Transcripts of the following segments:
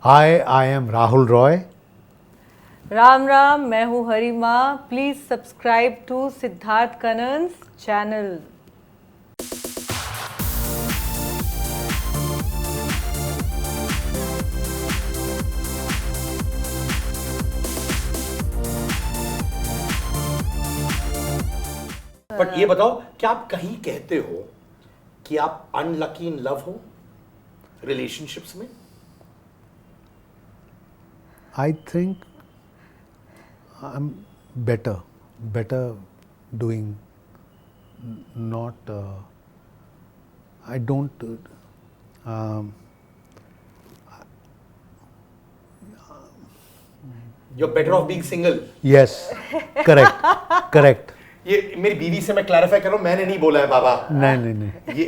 Hi, I am Rahul Roy. Ram Ram, मैं हूँ Harima. Please subscribe to Siddharth Kannan's channel. But ये बताओ, क्या आप कहीं कहते हो कि आप अनलकी इन लव हो रिलेशनशिप्स में? I think I'm better doing not. I don't. You're better off being single. Yes, correct. ये मेरी बीवी से मैं क्लैरिफाई कर रहा हूँ, मैंने नहीं बोला है बाबा. नहीं. ये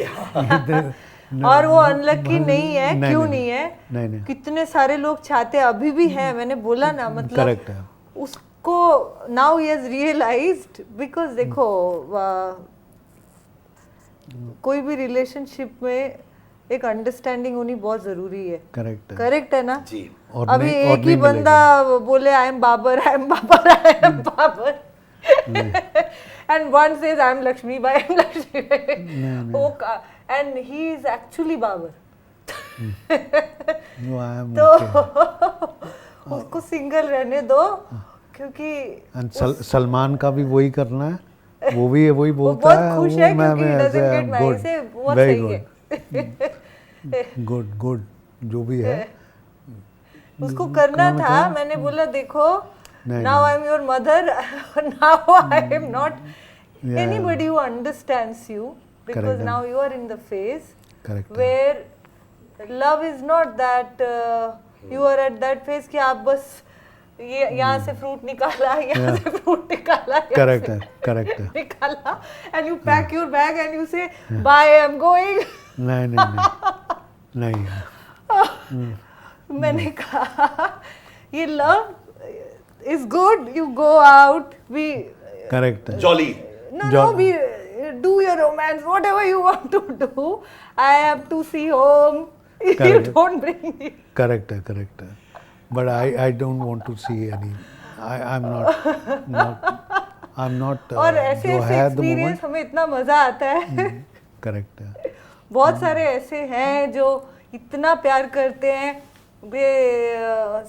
और वो अनलकी नहीं है. क्यों नहीं है? नहीं. कितने सारे लोग चाहते हैं, अभी भी है. मैंने बोला ना, मतलब Correct है. उसको now he has realized. Because देखो, कोई भी रिलेशनशिप में एक अंडरस्टैंडिंग होनी बहुत जरूरी है. करेक्ट है ना जी. अभी एक ही बंदा बोले I am Babar, I am Babar, I am Babar, and one says I am Lakshmi Bai, I am Lakshmi Bai. Okay. And he is actually Babar. No, I am तो okay. उसको सिंगल रहने दो, क्योंकि And सलमान का भी वही करना है. वो भी वही वो बोलता है. बहुत खुश है क्योंकि he doesn't get married. से बहुत सही है. गुड जो भी है. उसको करना था. मैंने बोला देखो, now I am your mother. Now I am not anybody who understands you, because now you are in the phase where love is not that you are at that phase कि आप बस ये यहाँ से फ्रूट निकाला, यहाँ से fruit निकाला, करेक्ट है निकाला, and you pack your bag and you say bye, I am going. नहीं. मैंने कहा ये love is good. You go out, be correct है. Jolly. no, be do your romance, whatever you want to do. I have to see home. You don't bring me. Correct है. But I don't want to see any. I'm not. और ऐसे जो है the experience moment. हमें इतना मजा आता है. करेक्ट है. बहुत सारे ऐसे हैं जो इतना प्यार करते हैं, वे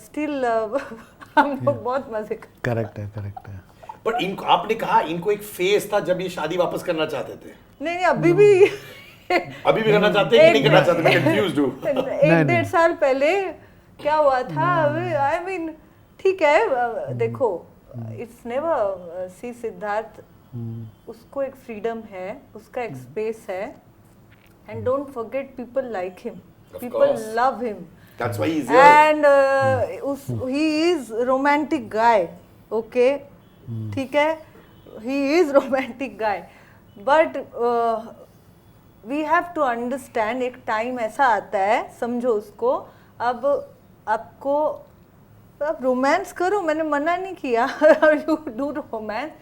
स्टिल हम लोग बहुत मजे करते. करेक्ट है. बट इनको आपने कहा इनको एक फेज था जब ये शादी वापस करना चाहते थे. नहीं, अभी भी अभी भी करना चाहते हैं कि नहीं करना चाहते? मैं कंफ्यूज्ड हूँ. 1-1.5 साल पहले क्या हुआ था? आई मीन ठीक है. देखो, इट्स नेवर सी सिद्धार्थ, उसको एक फ्रीडम है, उसका एक स्पेस है. And don't forget, people like him, people love him. That's why he's here. And he is romantic guy. Okay, ठीक है, he is romantic guy. But we have to understand, एक time ऐसा आता है, समझो उसको. अब आपको आप रोमांस करो, मैंने मना नहीं किया. You do romance,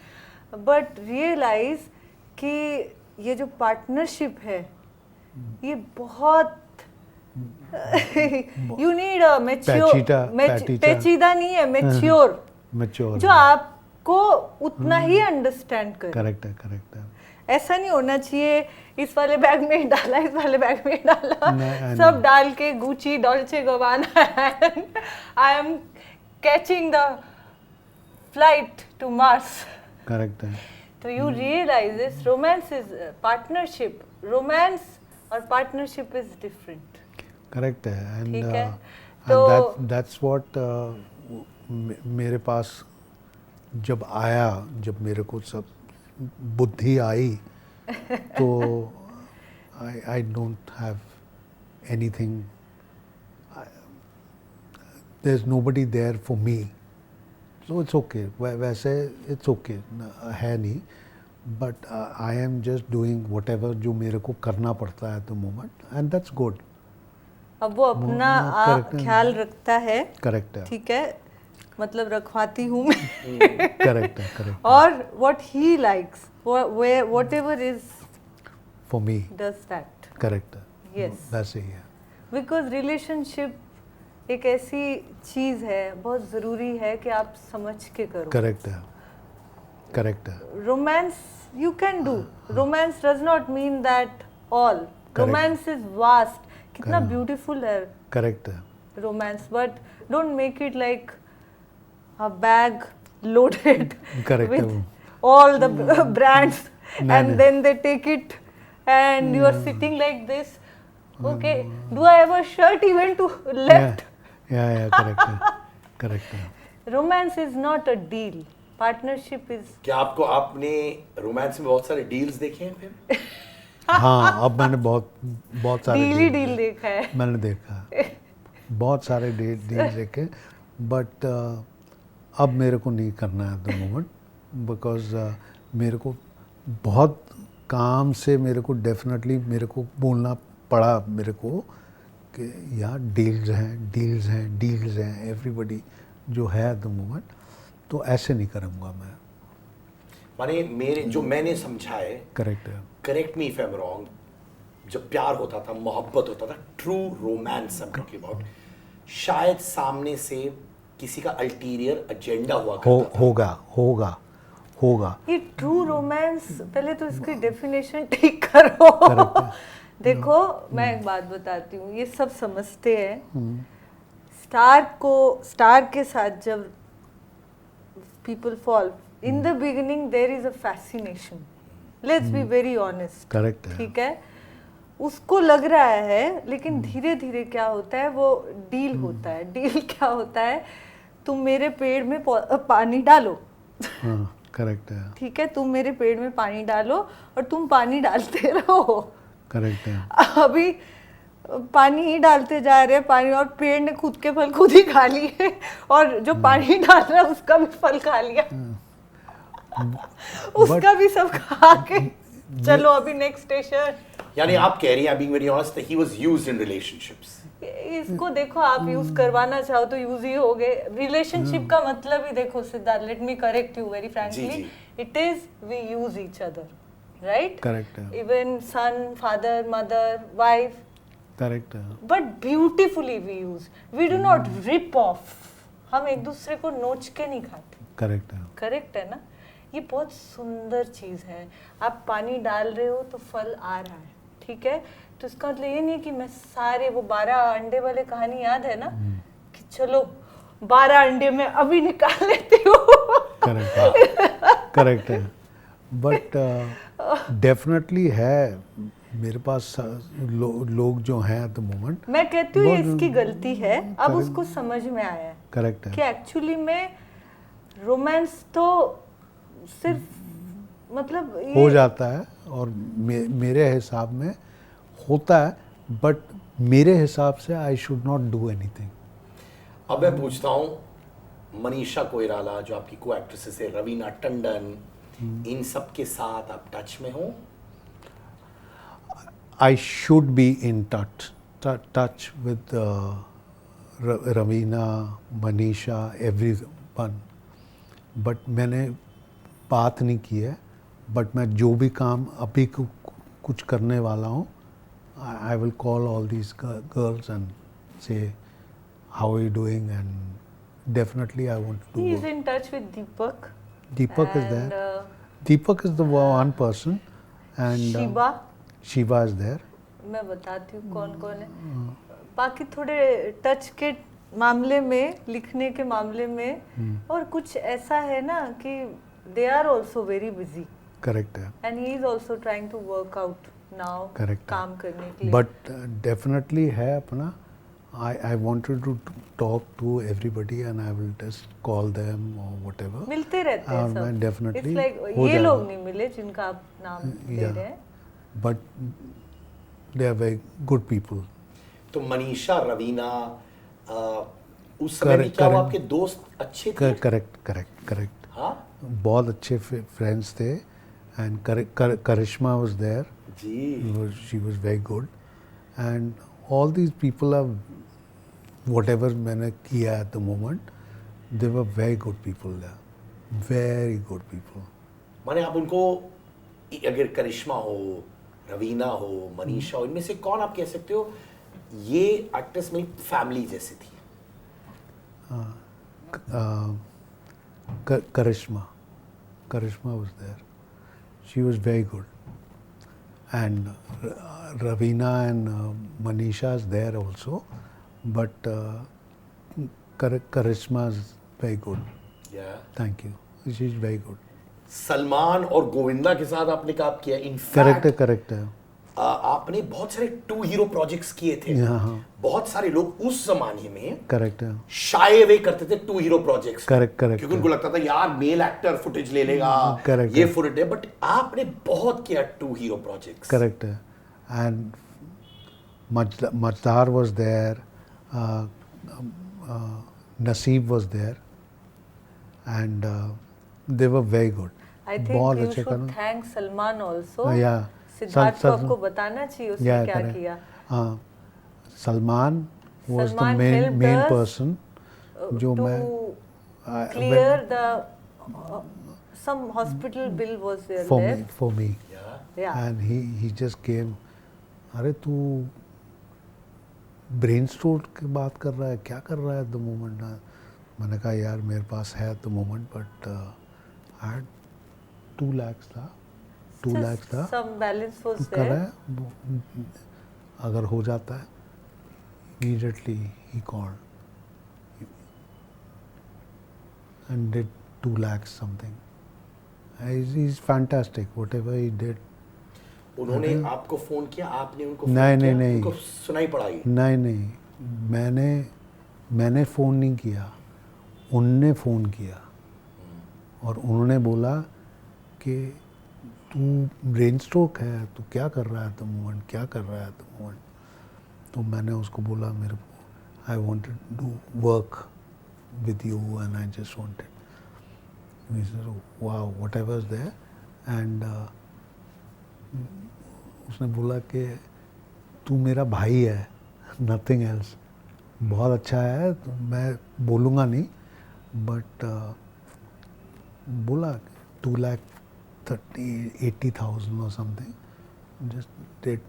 but realize कि ये जो पार्टनरशिप है, ये बहुत you need a mature, पेचीदा नहीं है, mature, जो आपको उतना ही अंडरस्टैंड करे. करेक्ट है. ऐसा नहीं होना चाहिए इस वाले बैग में डाला, इस वाले बैग में डाला, सब डाल के Gucci Dolce Gabbana. I am catching the flight to Mars. Correct है. तो you realize this, romance is partnership. Romance और पार्टनरशिप इज डिफरेंट. करेक्ट है. ठीक है. तो दैट्स व्हाट मेरे पास जब मेरे को सब बुद्धि आई, तो I don't have anything. There is nobody there for me, so it's okay. वैसे इट्स ओके है नहीं, but I am just doing whatever जो मेरे को करना पड़ता है at the moment, and that's good. अब वो अपना ख्याल रखता है. करेक्ट है. ठीक है, मतलब रखवाती हूँ मैं. करेक्ट है. और what he likes, whatever is for me does that. correct. Yes. That's it. Yeah. Because relationship एक ऐसी चीज है, बहुत जरूरी है कि आप समझ के करो। करेक्ट है, करेक्ट है, romance you can do, romance does not mean that all, romance is vast, कितना Correct. ब्यूटीफुल है करेक्ट है, romance, but don't make it like a bag loaded Correct. with all the brands No, and no. then they take it and you are sitting like this. Okay, do I have a shirt even to left? या correct है, correct है। Romance is not a deal. Partnership is क्या आपको आपने romance में बहुत सारे deals देखे हैं फिर? हाँ, अब मैंने बहुत सारे deal ही deal deal देखा है। मैंने देखा, बहुत सारे डील देखे, बट अब मेरे को नहीं करना है द मोमेंट, बिकॉज मेरे को बहुत काम से मेरे को डेफिनेटली मेरे को बोलना पड़ा मेरे को कि यार डील्स हैं एवरीबडी जो है द मोमेंट, तो ऐसे नहीं करूँगा मैं। माने मेरे जो मैंने समझा है, करेक्ट है, correct me if I am wrong, जब प्यार होता था, मोहब्बत होता था, true romance I am talking about, शायद सामने से किसी का अल्टीरियर एजेंडा हुआ करता था। होगा ये ट्रू रोमांस, पहले तो इसकी डेफिनेशन ठीक करो। देखो मैं एक बात बताती हूँ, ये सब समझते हैं, स्टार के साथ जब people fall, in the beginning there is a fascination, let's be very honest, correct है, ठीक है, उसको लग रहा है, लेकिन धीरे धीरे क्या होता है, वो डील होता है। डील क्या होता है, तुम मेरे पेड़ में पानी डालो, हाँ करेक्ट है, ठीक है, तुम मेरे पेड़ में पानी डालो और तुम पानी डालते रहो। करेक्ट है, अभी पानी ही डालते जा रहे हैं, पानी, और पेड़ ने खुद के फल खुद ही खा लिए और जो पानी डाल रहा है उसका भी फल खा लिया, उसका भी सब खा के चलो अभी नेक्स्ट स्टेशन। यानी आप कह रही हैं, being very honest, that he was used in relationships. इसको देखो, आप यूज करवाना चाहो तो यूज ही हो गए। रिलेशनशिप का मतलब ही देखो Siddharth, let me correct you very frankly, it is we use each other, right? Correct है, even son, father, mother, wife, correct है, but beautifully we use, we do not rip off, हम एक दूसरे को नोच के नहीं खाते। करेक्ट है, करेक्ट है ना? ये बहुत सुंदर चीज है। आप पानी डाल रहे हो तो फल आ रहा है, ठीक है, तो इसका मतलब ये नहीं कि मैं सारे वो 12 अंडे वाले कहानी याद है ना, कि चलो 12 अंडे में अभी निकाल लेती हूँ। करेक्ट है, बट डेफिनेटली है मेरे पास लोग जो हैं एट द मोमेंट। मैं कहती हूँ ये इसकी गलती है, अब उसको समझ में आया है करेक्ट है कि एक्चुअली में रोमांस तो सिर्फ मतलब हो जाता है, और मेरे हिसाब में होता है, बट मेरे हिसाब से I should not do anything. अब मैं पूछता हूँ, मनीषा कोइराला जो आपकी को एक्ट्रेसेस है, रवीना टंडन, इन सब के साथ आप टच में हो? I should be in touch with Ravina, Manisha, everyone. But मैंने बात नहीं की है, बट मैं जो भी काम अभी कुछ करने वाला हूँ, I will call all these girls and say how are you doing, and definitely I want to he is work. in touch with Deepak. Deepak is and, there. Deepak is the one person, and Shiva, is there. मैं बताती हूँ कौन कौन है। बाकी थोड़े touch के मामले में, लिखने के मामले में, और कुछ ऐसा है ना कि they are also very busy. Correct है, And he is also trying to work out now. Correct. काम करने के लिए। बट डेफिनेटली है अपना। I wanted to talk to everybody and I will just call them or whatever. मिलते रहते हैं और सब। मैं definitely It's like हो ये जाएगा। लोग नहीं मिले जिनका आप नाम दे Yeah. रहे हैं। But they are very good people. तो मनीषा, रवीना, उस समय भी क्या वो आपके दोस्त अच्छे थे? करेक्ट। हाँ बहुत अच्छे फ्रेंड्स थे, and Karishma was there. Ji. She was very good, and all these people are whatever मैंने किया at the moment, they were very good people there, very good people. माने आप उनको, अगर करिश्मा हो, रवीना हो, मनीषा हो, इनमें से कौन आप कह सकते हो ये एक्ट्रेस मेरी फैमिली जैसी थी? Karishma was there. She was very good. And Ravina and Manisha is there also, but Karishma is very good. Yeah. Thank you. She's very good. Salman और गोविंदा के साथ आपने काम किया. In Correct fact, है. आपने बहुत सारे 2 हीरो प्रोजेक्ट्स किए थे. हाँ. बहुत सारे लोग उस जमाने में Correct है. शाये वे करते थे 2 हीरो प्रोजेक्ट्स. Correct. क्योंकि उनको लगता था यार मेल एक्टर फुटेज ले लेगा. Correct. ये फुटेज है. बट आपने बहुत किया 2 हीरो प्रोजेक्ट्स. Correct है. And Majdar was there. Naseeb was there. And they were very good. I think बहुत you अच्छे should करो. thank Salman also. Yeah. Siddharth को आपको बताना चाहिए उसने Yeah, क्या correct. किया. Salman was the Salman main helped main us, person. जो मैं clear the some hospital bill was there. for me. Yeah. And he just came. अरे तू ब्रेन स्ट्रोक की बात कर रहा है, क्या कर रहा है द मोमेंट. मैंने कहा यार मेरे पास है the moment, but I had 2 lakhs था. 2 lakhs था. Some balance was कर रहा there. है, अगर हो जाता है immediately he called and did 2 lakhs something. He's fantastic. Whatever he did. उन्होंने आपको फोन किया, आपने उनको फोन नहीं, किया, नहीं. उनको सुनाई पड़ाई. नहीं, मैंने फ़ोन नहीं किया, उनने फ़ोन किया और उन्होंने बोला कि तू ब्रेन स्ट्रोक है, तू क्या कर रहा है द मोमेंट, क्या कर रहा है द मोमेंट. तो मैंने उसको बोला मेरे को I wanted to do work with you and I just wanted. Wow whatever is there. And उसने बोला कि तू मेरा भाई है, नथिंग एल्स. बहुत अच्छा है, तो मैं बोलूँगा नहीं, बट बोला 2,80,000 or something. Just did.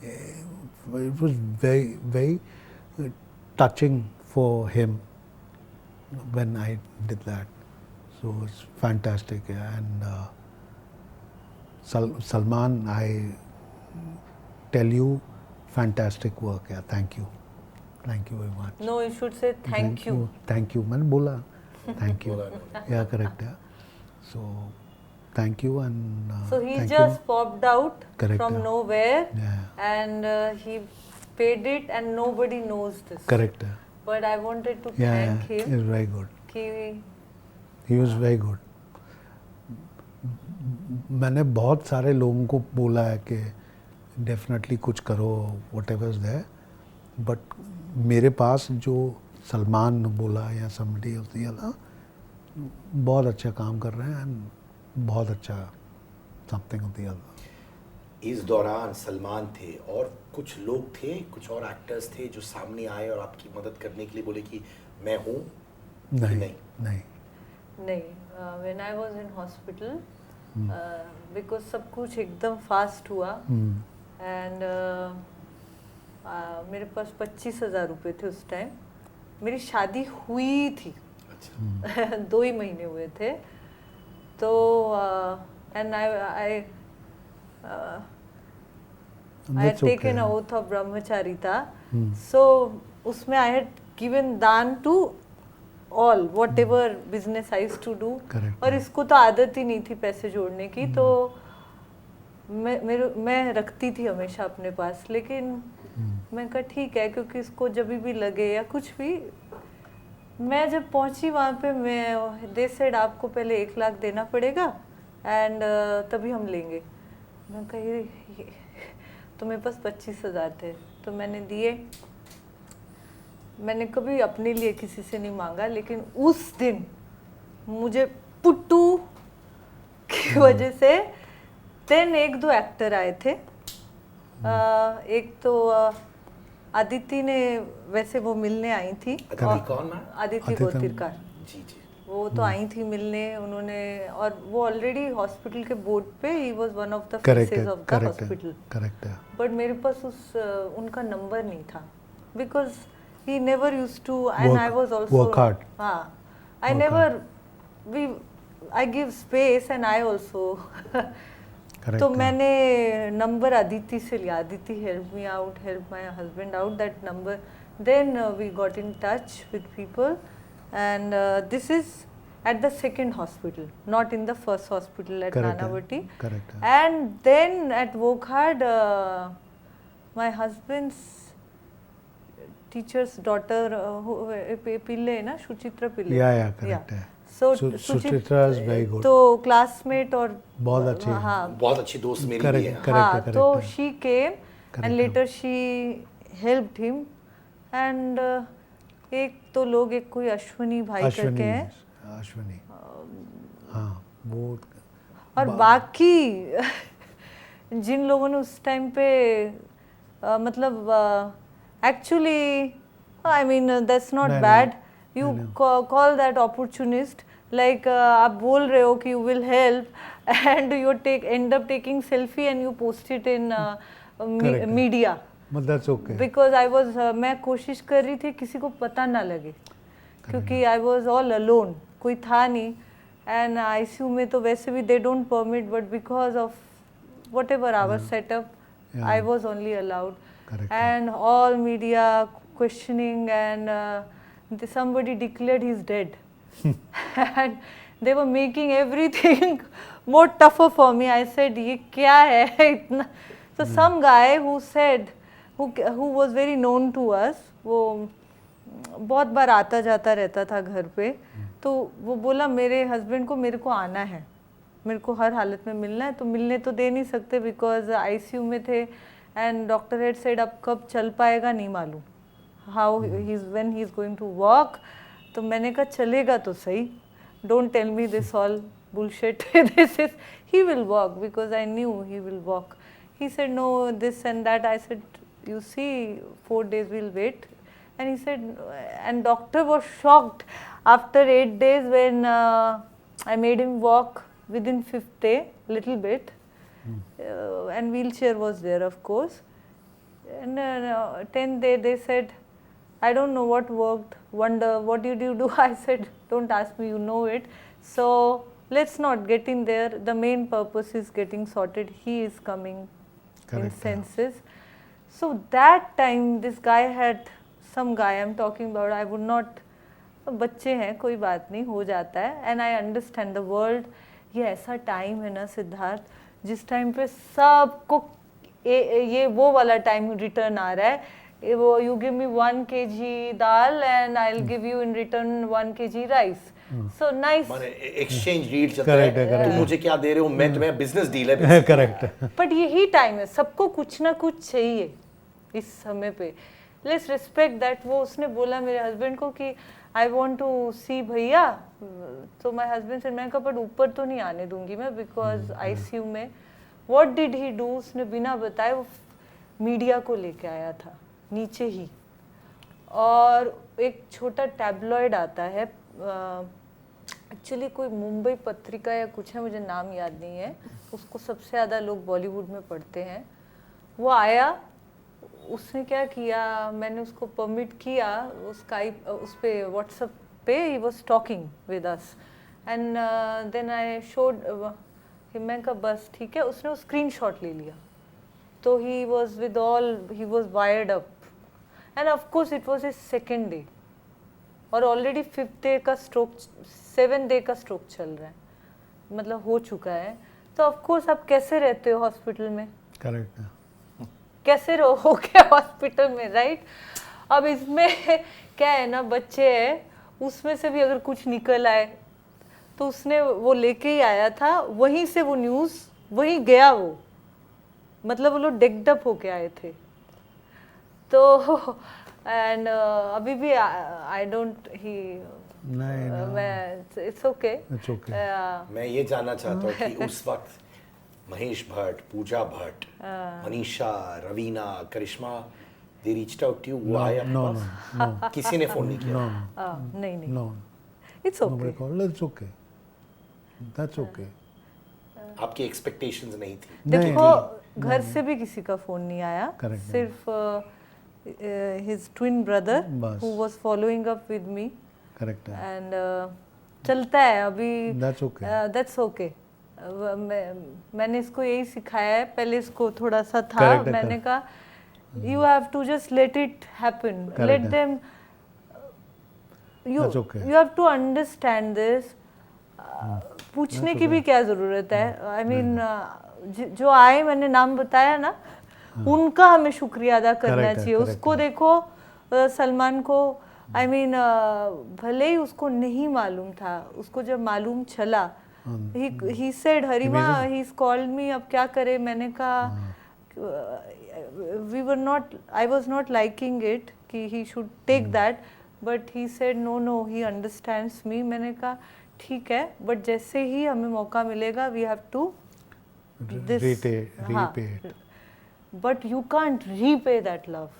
It was very, very touching for him when I did that. So it's fantastic. And Salman, I tell you, fantastic work. Yeah, thank you. Thank you very much. No, you should say thank you. Thank you. मैंने बोला thank you. Yeah, correct. Yeah. So thank you and So he thank just you. popped out Correct, from yeah. nowhere, Yeah. and he paid it, and nobody knows this. Correct. Yeah. But I wanted to Yeah, thank yeah. him. He's very good. कि He was very good. मैंने बहुत सारे लोगों को बोला है कि definitely कुछ करो, व्हाटएवर इज देयर, बट मेरे पास जो सलमान ने बोला या समबडी ऑफ द अदर बहुत अच्छा काम कर रहे हैं एंड बहुत अच्छा समथिंग ऑफ द अदर. इस दौरान सलमान थे और कुछ लोग थे, कुछ और एक्टर्स थे जो सामने आए और आपकी मदद करने के लिए बोले कि मैं हूँ. नहीं. नहीं. When I was in hospital, because सब कुछ एकदम फास्ट हुआ, and मेरे पास 25,000 रुपये थे उस टाइम. मेरी शादी हुई थी. अच्छा. 2 ही महीने हुए थे. तो and I had taken an oath of brahmacharita. So उसमें I had given दान to all whatever business I used to do. Correct. और इसको तो आदत ही नहीं थी पैसे जोड़ने की, तो मैं रखती थी हमेशा अपने पास. लेकिन मैं कहा ठीक है, क्योंकि इसको जब भी लगे या कुछ भी. मैं जब पहुंची वहाँ पे, मैं दे सेड आपको पहले 1 लाख देना पड़ेगा एंड तभी हम लेंगे. मैं कही तो मेरे पास 25,000 थे, तो मैंने दिए. मैंने कभी अपने लिए किसी से नहीं मांगा, लेकिन उस दिन मुझे पुट्टू की वजह से 1-2 एक्टर आए थे. एक तो आदिति ने, वैसे वो मिलने आई थी. आदिति गोतिरकार जी. वो तो आई थी मिलने. उन्होंने, और वो ऑलरेडी हॉस्पिटल के बोर्ड पे, he was one of the faces of the hospital. Correct है. बट मेरे पास उनका नंबर नहीं था, because he never used to, and I was also work hard. I never I give space and I also Correct. तो मैंने number Aditi से लिया, Aditi help me out, help my husband out, that number. Then we got in touch with people, and this is at the second hospital, not in the first hospital at Correct. Nanavati. Correct. And then at Wokhad, my husband's teacher's daughter, Pille है ना, Suchitra Pille. Yeah, correct. है. So Suchitra is very good. तो classmate और बहुत अच्छी है. हाँ, बहुत अच्छी दोस्त मेरी भी Correct, है correct. हाँ, तो she came Correct. and later she helped him, and एक तो लोग, एक कोई अश्वनी भाई करके हैं, अश्वनी हाँ वो और बाकी जिन लोगों ने उस टाइम पे मतलब actually I mean that's not bad, you call that opportunist, like आप बोल रहे हो कि you will help and you and up taking selfie and you post it in media, that's okay. Because I was मैं कोशिश कर रही थी किसी को पता ना लगे, क्योंकि आई वॉज ऑल अलोन, कोई था नहीं, एंड आईसीयू में तो वैसे भी they don't permit, but because of whatever our setup I was only allowed, and all media questioning, and somebody declared he's dead and they were making everything more tougher for me. I said ये क्या है इतना. So some guy who said who was very known to us, वो बहुत बार आता जाता रहता था घर पे, तो वो बोला मेरे हस्बैंड को मेरे को आना है, मेरे को हर हालत में मिलना है, तो मिलने तो दे नहीं सकते बिकॉज आईसीयू में थे, एंड डॉक्टर हैड सेड अब कब चल पाएगा नहीं मालूम, how when he is going to walk. तो मैंने कहा चलेगा तो सही, don't tell me this all bullshit, this is he will walk, because I knew he will walk. He said no, this and that. I said, you see, 4 days we'll wait. And he said, and doctor was shocked after 8 days when I made him walk within 5th day, little bit, and wheelchair was there, of course. And 10th day they said, I don't know what worked. Wonder, what did you do? I said, don't ask me, you know it. So let's not get in there. The main purpose is getting sorted. He is coming in senses. So that time this guy had, some guy I'm talking about, I would not, बच्चे हैं कोई बात नहीं, हो जाता है, and I understand the world. ये ऐसा टाइम है ना सिद्धार्थ, जिस टाइम पे सबको ये वो वाला टाइम रिटर्न आ रहा है, वो you give me 1 kg dal and I'll give you in return 1 kg rice. So nice. माने एक्सचेंज डील चलता है, तुम मुझे क्या दे रहे हो, मैं तुम्हें बिजनेस डील है. करेक्ट. बट यही टाइम है, सबको कुछ ना कुछ चाहिए इस समय पे. Let's respect that. वो उसने बोला मेरे हस्बैंड को कि आई वांट टू सी भैया, तो माय हस्बैंड से, मैं कहा बट ऊपर तो नहीं आने दूंगी मैं, बिकॉज आईसीयू में. व्हाट डिड ही डू, उसने बिना बताए वो मीडिया को लेके आया था नीचे ही, और एक छोटा टैबलॉइड आता है, एक्चुअली कोई मुंबई पत्रिका या कुछ है, मुझे नाम याद नहीं है, उसको सबसे ज़्यादा लोग बॉलीवुड में पढ़ते हैं. वो आया, उसने क्या किया, मैंने उसको परमिट किया, स्काइप उस पे व्हाट्सएप पे he was talking with us, and then I showed, मैं कहा बस ठीक है. उसने वो स्क्रीनशॉट ले लिया, तो he was with all, he was wired up, end of course it was his second day, और ऑलरेडी 5th डे का स्ट्रोक, 7th डे का स्ट्रोक चल रहा है, मतलब हो चुका है. तो ऑफ कोर्स आप कैसे रहते हो हॉस्पिटल में, करेक्ट, कैसे रहोगे हॉस्पिटल में, राइट. अब इसमें क्या है ना, बच्चे हैं, उसमें से भी अगर कुछ निकल आए, तो उसने वो लेके ही आया था, वहीं से वो न्यूज़ वहीं गया, वो मतलब वो लोग डेक्ड होके आए थे. तो एंड अभी भी आई डोंट ही, मैं इट्स ओके. मैं ये जानना चाहता हूँ कि उस वक्त Mahesh Bhatt, Pooja Bhatt, Manisha, Raveena, Karisma, they reached out to you, वो आया आपके पास? किसी ने फोन नहीं किया? नहीं, it's okay, it's okay, that's okay. आपकी एक्सपेक्टेशंस नहीं थी? देखो घर से भी किसी का फोन नहीं आया, सिर्फ his twin brother बस। who was following up with me correct है, and चलता है अभी। That's okay. That's okay. मैंने इसको यही सिखाया है, पहले इसको थोड़ा सा था, Correct है, मैंने कहा you have to just let it happen, Correct let है। them you That's okay. you have to understand this. पूछने की भी क्या जरूरत है? आई मीन जो आए, मैंने नाम बताया ना, उनका हमें शुक्रिया अदा करना Correct है, चाहिए। correct उसको है। देखो सलमान को, आई मीन भले ही उसको नहीं मालूम था, उसको जब मालूम चला, he said हरिमा he's called me, अब क्या करे? मैंने कहा we were not, I was not liking it कि he should take that, but he said no he understands me। मैंने कहा ठीक है, but जैसे ही हमें मौका मिलेगा we have to repay but you can't repay that love।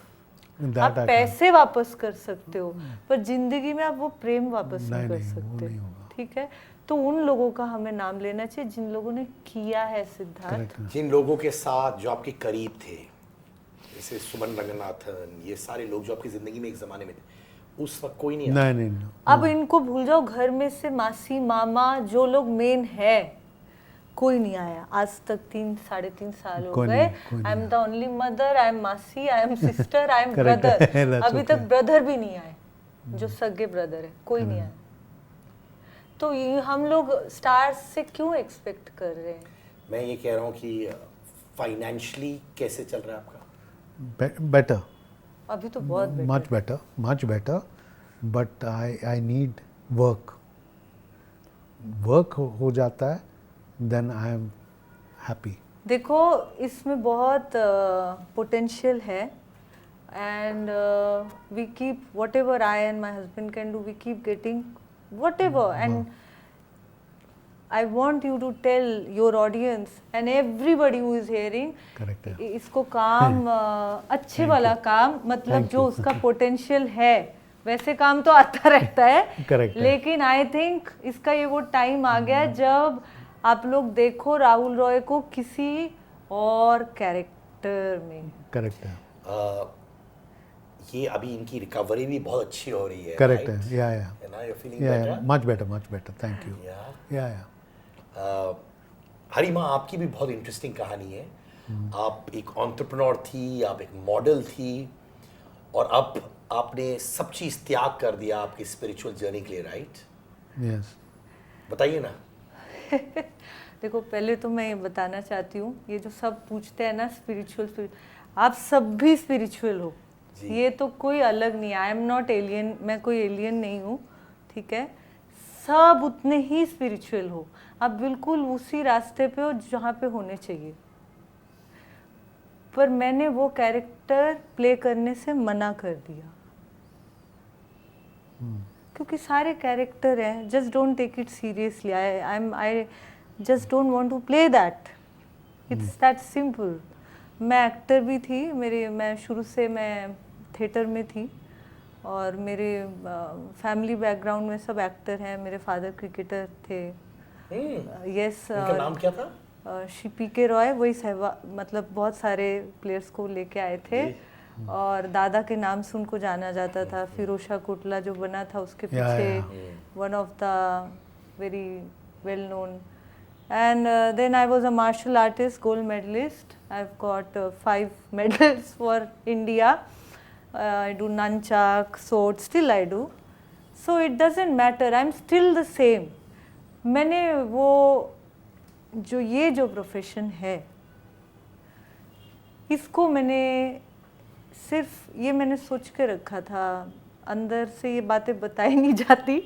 that आप I can't. पैसे वापस कर सकते हो, पर जिंदगी में आप वो प्रेम वापस नहीं कर नहीं, वो सकते। नहीं होगा। ठीक है, तो उन लोगों का हमें नाम लेना चाहिए जिन लोगों ने किया है सिद्धार्थ। करेक्ट है, जिन लोगों के साथ जो आपके करीब थे, जैसे सुमन रंगनाथन, ये सारे लोग जो आपकी जिंदगी में एक जमाने में थे, उस वक्त कोई नहीं आया। नहीं नहीं अब इनको भूल जाओ, घर में से मासी मामा जो लोग मेन है, कोई नहीं आया आज तक। 3-3.5 साल हो कोई गए। नहीं I am the only mother, I am मासी, I am sister, I am Correct है, ब्रदर। that's अभी okay. तक ब्रदर भी नहीं आए, जो सगे ब्रदर है, कोई नहीं आया। तो ये हम लोग स्टार्स से क्यों एक्सपेक्ट कर रहे हैं? मैं ये कह रहा हूँ कि फाइनेंशियली कैसे चल रहा है आपका? better, अभी तो बहुत much better, but I need work हो जाता है, then I am happy। देखो इसमें बहुत पोटेंशियल है, and we keep whatever I and my husband can do, we keep getting whatever, and I want you to tell your audience and everybody who is hearing, correct है, इसको काम अच्छे वाला काम, मतलब Thank जो you. उसका potential है, वैसे काम तो आता रहता है, Correct है। लेकिन आई थिंक इसका ये वो टाइम आ गया जब आप लोग देखो राहुल रॉय को किसी और कैरेक्टर में। करेक्ट है, ये अभी इनकी रिकवरी भी बहुत अच्छी हो रही है। Correct right? है, या And now you're feeling या better? much better, thank you। Yeah. या हरिमा, आपकी भी बहुत इंटरेस्टिंग कहानी है। आप एक एंटरप्रेन्योर थी, आप एक मॉडल थी, और अब आपने सब चीज़ त्याग कर दिया आपकी स्पिरिचुअल जर्नी के लिए, राइट? यस, बताइए ना। देखो पहले तो मैं ये बताना चाहती हूँ, ये जो सब पूछते हैं ना स्पिरिचुअल, आप सब भी स्पिरिचुअल हो, ये तो कोई अलग नहीं है। आई एम नॉट एलियन, मैं कोई एलियन नहीं हूँ, ठीक है? सब उतने ही स्पिरिचुअल हो, आप बिल्कुल उसी रास्ते पे हो जहाँ पे होने चाहिए। पर मैंने वो कैरेक्टर प्ले करने से मना कर दिया, क्योंकि सारे कैरेक्टर हैं, just don't take it seriously. I just don't want to play that, it's that simple. मैं एक्टर भी थी, मैं शुरू से मैं थिएटर में थी, और मेरे फैमिली बैकग्राउंड में सब एक्टर हैं। मेरे फादर क्रिकेटर थे। यस, उनका नाम क्या था? श्री पी.के. रॉय, वही सहवाग, मतलब बहुत सारे प्लेयर्स को लेके आए थे, और दादा के नाम से उनको जाना जाता था। फिरोशा कोटला जो बना था उसके पीछे one of the very well known. And then I was a martial artist, gold medalist. I have got 5 medals for India. I do nunchak, sword, still I do. So it doesn't matter, I'm still the same. मैंने वो जो profession है, इसको मैंने सिर्फ ये मैंने सोच के रखा था, अंदर से ये बातें बताई नहीं जाती।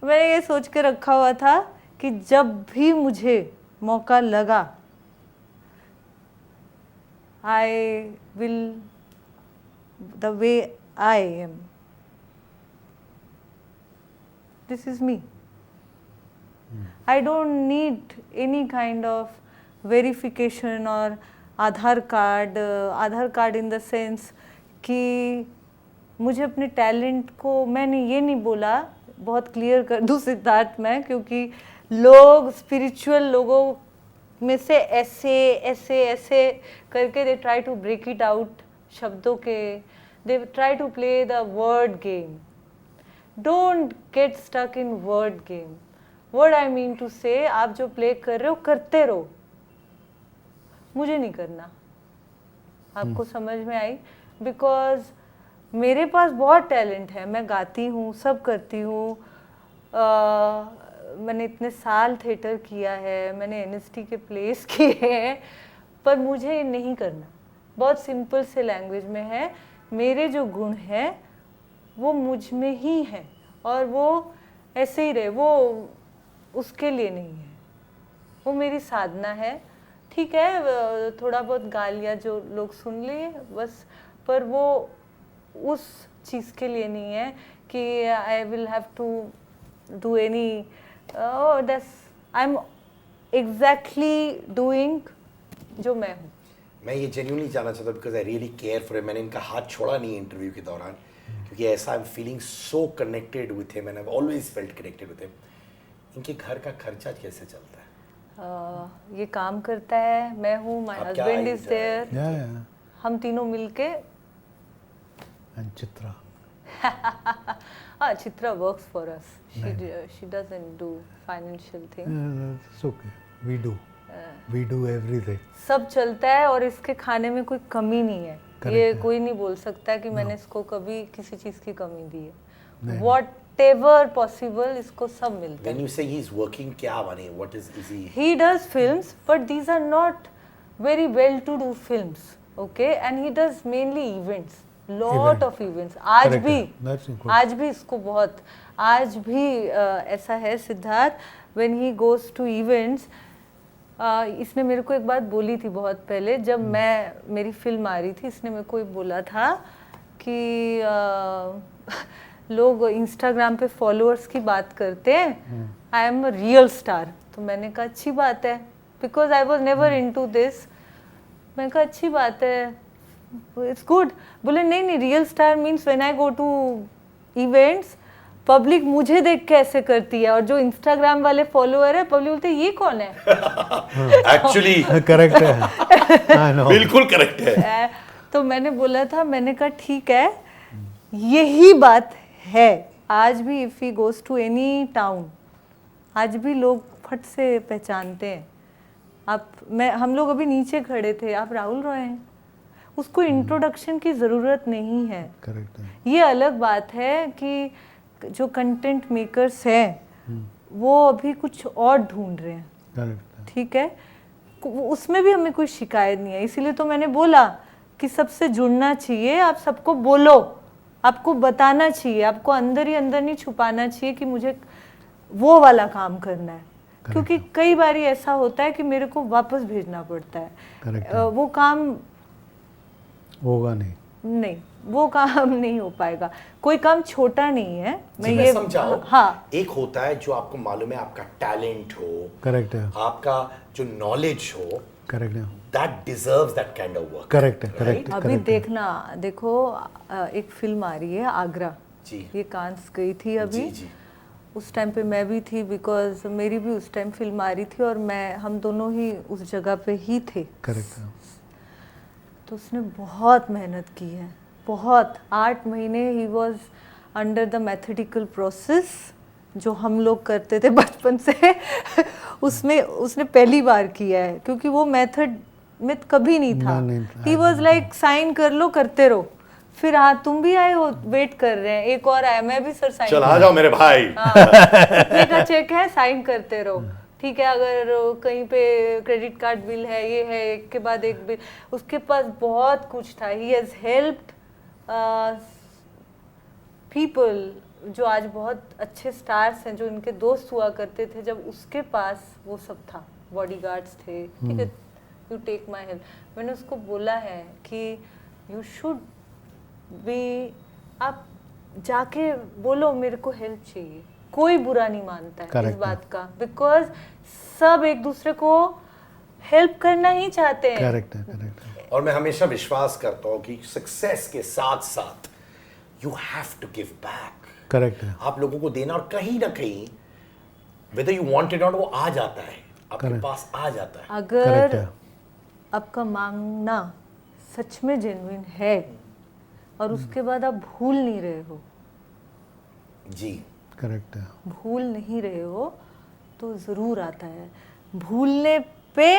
मैंने ये सोच के रखा हुआ था कि जब भी मुझे मौका लगा, I will the way I am. This is me. I don't need any kind of verification or Aadhaar card in the sense कि मुझे अपने टैलेंट को, मैंने ये नहीं बोला, बहुत क्लियर कर दूँ सिद्धार्थ मैं, क्योंकि लोग स्पिरिचुअल लोगों में से ऐसे करके they try to break it out शब्दों के they try to play the word game. Don't get stuck in word game. What I mean to say, आप जो play कर रहे हो करते रहो, मुझे नहीं करना. आपको समझ में आई? Because मेरे पास बहुत टैलेंट है, मैं गाती हूँ, सब करती हूँ, मैंने इतने साल थिएटर किया है, मैंने NST के प्लेस किए हैं, पर मुझे ये नहीं करना. बहुत सिंपल से लैंग्वेज में है, मेरे जो गुण हैं वो मुझ में ही हैं और वो ऐसे ही रहे, वो उसके लिए नहीं है, वो मेरी साधना है. ठीक है, थोड़ा बहुत गालियाँ जो लोग सुन लिए बस, पर वो उस चीज़ के लिए नहीं है कि I will have to do any that's I am exactly doing जो मैं हूँ. मैं ये जेन्युइनली जानना चाहता हूँ because I really care for him. मैंने इनका हाथ छोड़ा नहीं इंटरव्यू के दौरान क्योंकि ऐसा I am feeling so connected with him and I have always felt connected with him. इनके घर का खर्चा कैसे चलता है? ये काम करता है, मैं हूँ, माय आप क्या husband is enjoy- there, Yeah. हम तीनों मिलके. And Chitra. Chitra works for us. She doesn't do financial thing. It's okay. We do. We do everything. सब चलता है और इसके खाने में कोई कमी नहीं है. Correct ये है. कोई नहीं बोल सकता कि मैंने इसको कभी किसी चीज़ की कमी दी है. नहीं. Whatever possible इसको सब मिलता When है. you say he is working, क्या माने? What is he? He does films, but these are not very well-to-do films, okay? And he does mainly events, lot of events. आज Correct भी, है. That's good. आज भी इसको बहुत, आज भी ऐसा है Siddharth, when he goes to events, इसने मेरे को एक बात बोली थी बहुत पहले जब मेरी फिल्म आ रही थी. इसने मेरे को बोला था कि लोग इंस्टाग्राम पे फॉलोअर्स की बात करते हैं, I am a real star. तो मैंने कहा अच्छी बात है, because I was never into this. मैंने कहा अच्छी बात है, इट्स गुड. बोले नहीं, real star means when I go to events public मुझे देख के ऐसे करती है, और जो इंस्टाग्राम वाले फॉलोअर है पब्लिक बोलते हैं ये कौन है. Actually, Correct है. I know. बिल्कुल करेक्ट है. तो मैंने बोला था, मैंने कहा ठीक है, यही बात है. आज भी if he goes to any town, आज भी लोग फट से पहचानते हैं. हम लोग अभी नीचे खड़े थे, आप राहुल रॉय हैं, उसको इंट्रोडक्शन की ज़रूरत नहीं है. Correct है. ये अलग बात है कि जो कंटेंट मेकर्स हैं वो अभी कुछ और ढूंढ रहे हैं. Correct है. ठीक है, उसमें भी हमें कोई शिकायत नहीं है. इसीलिए तो मैंने बोला कि सबसे जुड़ना चाहिए, आप सबको बोलो, आपको बताना चाहिए, आपको अंदर ही अंदर नहीं छुपाना चाहिए कि मुझे वो वाला काम करना है. क्योंकि कई बार ऐसा होता है कि मेरे को वापस भेजना पड़ता है. Correct है. वो काम होगा नहीं. नहीं, वो काम नहीं हो पाएगा. कोई काम छोटा नहीं है. मैं समझाओ. हाँ, एक होता है जो आपको मालूम है, आपका टैलेंट हो, Correct है. आपका जो नॉलेज हो, Correct है. that deserves that kind of work. Correct है. Correct. अभी correct है. देखो एक फिल्म आ रही है आगरा. जी. ये कांस गई थी अभी. जी जी. उस टाइम पे मैं भी थी, बिकॉज मेरी भी उस टाइम फिल्म आ रही थी और हम दोनों ही उस जगह पे ही थे. Correct है. तो उसने बहुत मेहनत की है, बहुत. 8 महीने ही was under the methodical process जो हम लोग करते थे बचपन से. उसने पहली बार किया है, क्योंकि वो मेथड में कभी नहीं था. ही वॉज लाइक साइन कर लो, करते रहो. फिर हाँ, तुम भी आए हो, वेट कर रहे हैं, एक और आया, मैं भी सर साइन. चल आ जाओ मेरे भाई. इतने का चेक है, साइन करते रहो. ठीक है, अगर कहीं पे क्रेडिट कार्ड बिल है, ये है, एक के बाद एक बिल. उसके पास बहुत कुछ था. ही हैज हेल्प्ड पीपल जो आज बहुत अच्छे स्टार्स हैं, जो इनके दोस्त हुआ करते थे, जब उसके पास वो सब था, बॉडीगार्ड्स थे. ठीक है, यू टेक माई हेल्प. मैंने उसको बोला है कि यू शुड भी, आप जाके बोलो मेरे को हेल्प चाहिए. कोई बुरा नहीं मानता है Correct इस बात का, बिकॉज सब एक दूसरे को हेल्प करना ही चाहते हैं. Correct है. Correct है. और मैं हमेशा विश्वास करता हूँ कि सक्सेस के साथ साथ you have to give back. Correct है. आप लोगों को देना, और कहीं ना कहीं whether you want it or not, वो आ जाता है आपके Correct. पास, आ जाता है. Correct अगर है. आपका मांगना सच में जेन्युइन है और उसके बाद आप भूल नहीं रहे हो, जी करेक्ट है। भूल नहीं रहे हो तो ज़रूर आता है। भूलने पे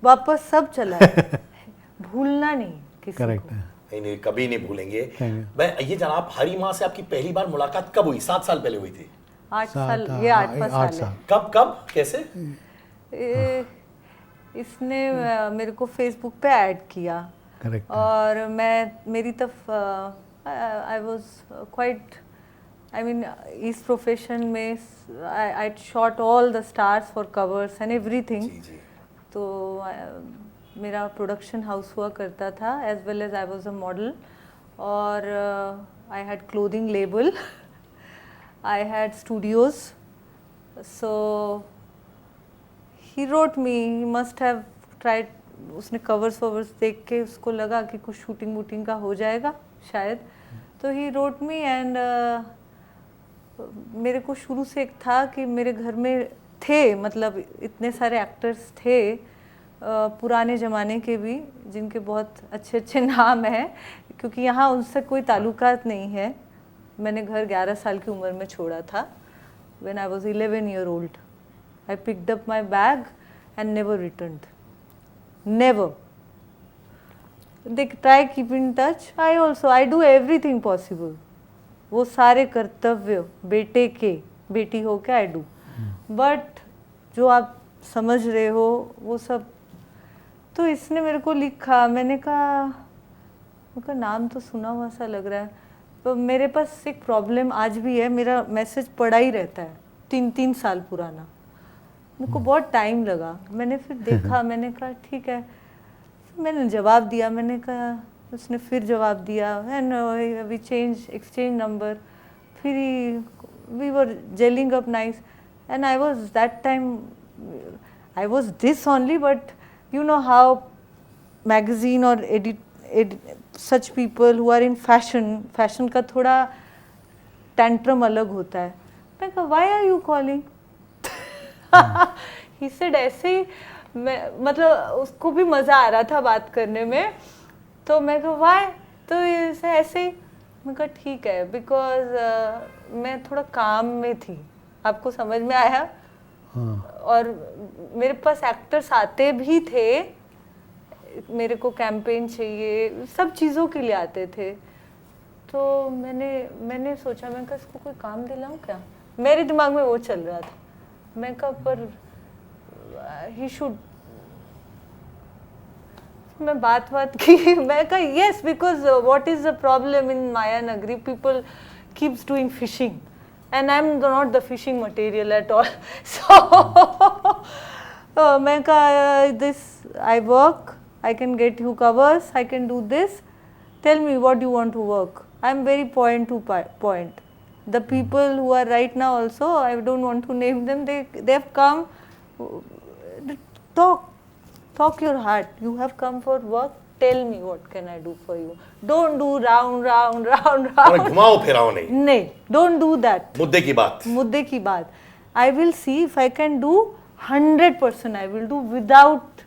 वापस सब चला है, भूलना नहीं किसी करेक्ट को। है। नहीं नहीं, कभी नहीं भूलेंगे। Thank you. मैं ये जाना, आप हरी माँ से आपकी पहली बार मुलाकात कब हुई? 7 साल पहले हुई थी? 8 साल, सात, ये हाँ, 8वां 8 साल है। कब कब कैसे? इसने मेरे को फेसबुक पे ऐड किया करेक्ट है। और मेरी तरफ I was quite, I mean इस प्रोफेशन में I shot all the stars for covers and everything. जी जी। तो मेरा प्रोडक्शन हाउस हुआ करता था, as well as I was a model, और I had clothing label, I had studios. So he wrote me, he must have tried, उसने covers covers देख के उसको लगा कि कुछ शूटिंग वूटिंग का हो जाएगा शायद, तो ही रोट मी। एंड मेरे को शुरू से एक था कि मेरे घर में थे, मतलब इतने सारे एक्टर्स थे पुराने ज़माने के भी, जिनके बहुत अच्छे अच्छे नाम हैं, क्योंकि यहाँ उनसे कोई ताल्लुकात नहीं है। मैंने घर 11 साल की उम्र में छोड़ा था, when I was 11 year old. I picked up my bag and never returned. Never. They try keep in touch. I do everything possible. वो सारे कर्तव्य बेटे के, बेटी हो के I do. But जो आप समझ रहे हो वो सब, तो इसने मेरे को लिखा, मैंने कहा उनका नाम तो सुना हुआ सा लग रहा है, तो मेरे पास एक प्रॉब्लम आज भी है, मेरा मैसेज पड़ा ही रहता है 3 साल पुराना। मेरे को बहुत टाइम लगा, मैंने फिर देखा, मैंने कहा ठीक है, मैंने जवाब दिया, मैंने कहा, उसने फिर जवाब दिया, एंड वी एक्सचेंज नंबर, फिर we were gelling up nice, and I was that time I was this only, but you know how magazine और such people who are in fashion का थोड़ा टेंट्रम अलग होता है। मैं कहा why are you calling, he said ऐसे ही, मैं मतलब उसको भी मज़ा आ रहा था बात करने में, तो मैं कहा व्हाई, तो ऐसे ही, मैं कहा ठीक है, बिकॉज मैं थोड़ा काम में थी, आपको समझ में आया। हाँ। और मेरे पास एक्टर्स आते भी थे, मेरे को कैंपेन चाहिए, सब चीज़ों के लिए आते थे, तो मैंने सोचा, मैं कहा इसको कोई काम दिलाऊं क्या, मेरे दिमाग में वो चल रहा था। मैं कहा पर ही शुड, मैं बात की, मैं कहा yes, because what is the problem in Maya Nagari, people keeps doing fishing and I'm not the fishing material at all. So मैं कहा this I work, I can get you covers, I can do this. Tell me what you want to work. I'm very point to point. The people who are right now also, I don't want to name them. They have come. Talk your heart. You have come for work. Tell me what can I do for you. Don't do round. घुमाओ फिराओ नहीं। नहीं, don't do that. मुद्दे की बात। I will see if I can do 100%. I will do without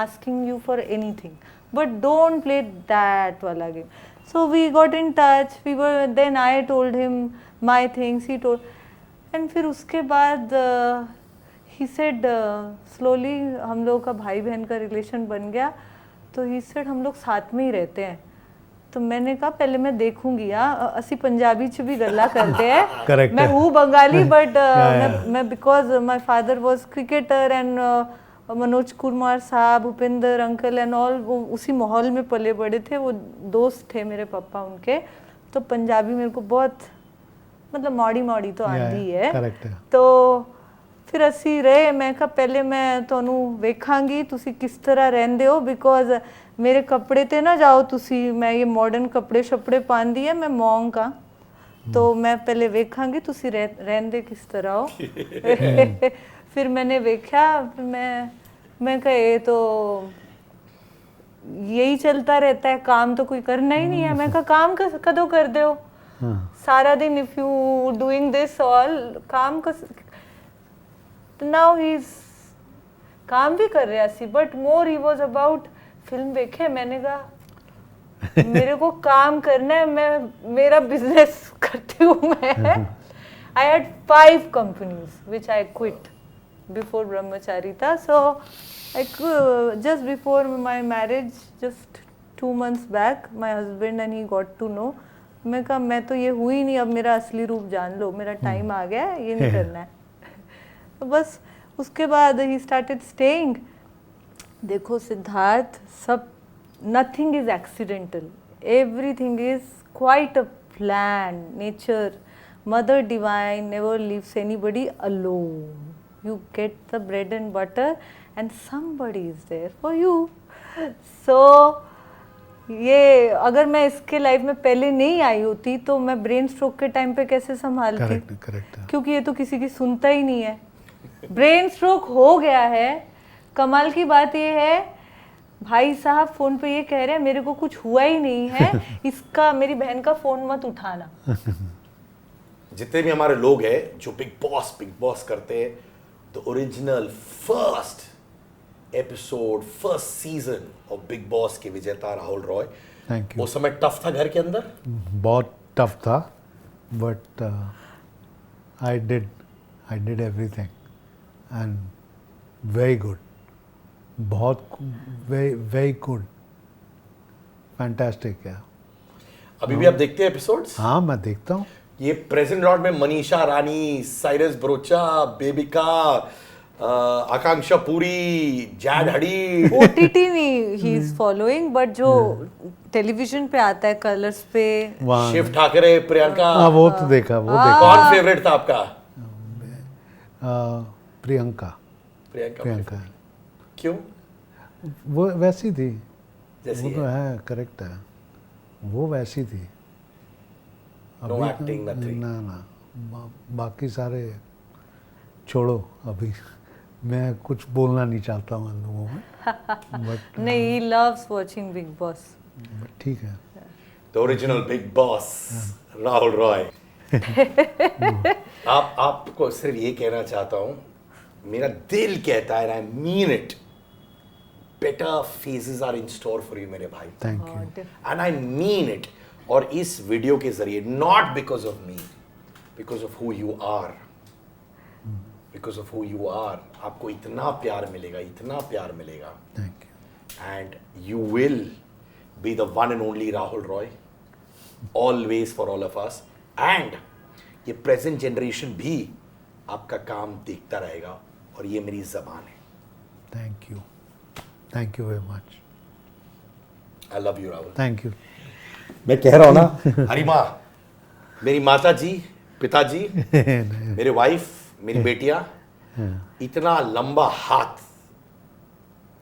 asking you for anything. But don't play that wala game. So we got in touch. Then I told him my things. He told, and फिर उसके बाद he said slowly हम लोगों का भाई बहन का relation बन गया। तो ही सेड हम लोग साथ में ही रहते हैं। तो मैंने कहा पहले मैं देखूंगी, असी पंजाबी च भी गल्ला करते हैं, मैं हूँ बंगाली, बट मैं because my father was cricketer and Manoj Kumar साहब, भूपेंद्र अंकल एंड ऑल, वो उसी माहौल में पले बड़े थे, वो दोस्त थे मेरे पापा उनके, तो पंजाबी मेरे को बहुत मतलब मौड़ी तो आंदी है। तो फिर असी रहे, मैं कहा पहले मैं ਤੁਹਾਨੂੰ ਵੇਖਾਂਗੀ ਤੁਸੀਂ ਕਿਸ ਤਰ੍ਹਾਂ ਰਹਿੰਦੇ ਹੋ, ਬਿਕੋਜ਼ ਮੇਰੇ ਕੱਪੜੇ ਤੇ ਨਾ ਜਾਓ ਤੁਸੀਂ, ਮੈਂ ਇਹ ਮਾਡਰਨ ਕੱਪੜੇ ਛਪੜੇ ਪਾਉਂਦੀ ਹੈ, ਮੈਂ ਮੌਂਗ ਆ, तो मैं पहले ਵੇਖਾਂਗੀ ਤੁਸੀਂ ਰਹਿੰਦੇ ਕਿਸ ਤਰ੍ਹਾਂ ਹੋ। फिर मैंने देखा, फिर मैं कहा ये तो यही चलता रहता है, काम तो कोई करना ही नहीं है। मैं कहा काम कदों कर दे हो सारा दिन, if you doing this all काम नाउ ही इज काम भी कर रहा सी, but more he was about film देखे। मैंने कहा मेरे को काम करना है, मैं मेरा बिजनेस करती हूँ मैं. I had 5 companies which I quit before Brahmacharita. So like just before my marriage, just 2 months back, my husband and he got to know. मैं कहा मैं तो ये हुई नहीं, अब मेरा असली रूप जान लो, मेरा टाइम आ गया है, ये नहीं करना है. तो बस उसके बाद he started staying. देखो सिद्धार्थ, सब nothing is accidental, everything is quite a plan. Nature, Mother Divine never leaves anybody alone. You get the bread and butter and somebody is there for you. So ये अगर मैं इसके life में पहले नहीं आई होती तो मैं ब्रेन स्ट्रोक के टाइम पे कैसे संभालती. करेक्ट. क्योंकि ये तो किसी की सुनता ही नहीं है. ब्रेन स्ट्रोक हो गया है. कमाल की बात ये है, भाई साहब फोन पे ये कह रहे हैं मेरे को कुछ हुआ ही नहीं है, इसका मेरी बहन का फोन मत उठाना. जितने भी हमारे लोग हैं जो बिग बॉस करते हैं, the original first episode, first season of big boss के विजेता राहुल रॉय. Thank you. उस समय टफ था घर के अंदर? बहुत टफ था, but I did everything and very good. बहुत वेरी गुड, फैंटास्टिक है. अभी भी आप देखते हैं एपिसोड्स? हाँ, मैं देखता हूँ. ये प्रेजेंट लॉर्ड में मनीषा रानी, साइरस ब्रोचा, बेबिका, आकांक्षा पुरी, जैड हडीड. OTT नहीं ही इज फॉलोइंग, बट जो टेलीविजन पे आता है कलर्स पे, वहाँ शिव ठाकरे, प्रियंका. हाँ, वो तो देखा. कौन फेवरेट था आपका? प्रियंका. प्रियंका. क्यों? वो वैसी थी जैसी वो तो है? है, करेक्ट है, वो वैसी थी. No अभी acting, nothing. ना बाकी सारे छोड़ो. अभी मैं कुछ बोलना नहीं चाहता हूँ इन लोगों में, बट नहीं, he loves watching big boss. ठीक है. The original big boss Rahul Roy. आपको सिर्फ ये कहना चाहता हूँ, मेरा दिल कहता है, I mean it, better phases are in store for you मेरे भाई. Thank you. And I mean it. और इस वीडियो के जरिए, not because of me, because of who you are, because of who you are, आपको इतना प्यार मिलेगा, इतना प्यार मिलेगा. Thank you. And you will be the one and only Rahul Roy, always for all of us. And ये प्रेजेंट जनरेशन भी आपका काम देखता रहेगा, और ये मेरी जबान है. Thank you very much. I love you Rahul. Thank you. मैं कह रहा हूं ना, हरी माँ, मेरी माता जी, पिताजी, मेरे वाइफ, मेरी बेटियां, इतना लंबा हाथ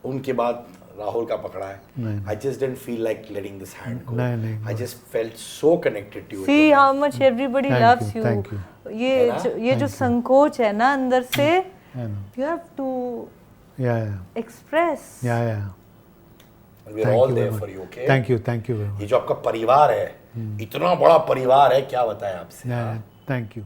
उनके बाद राहुल का पकड़ा है. I just didn't feel like letting this hand go. I just felt so connected to you. See how much everybody loves you. thank you. ये जो संकोच है ना अंदर से, I know. you have to Yeah. express. Yeah. We are all there for you, okay? Thank you very much. ये जो आपका परिवार है, इतना बड़ा परिवार है, क्या बताएं आपसे. Yeah. Thank you.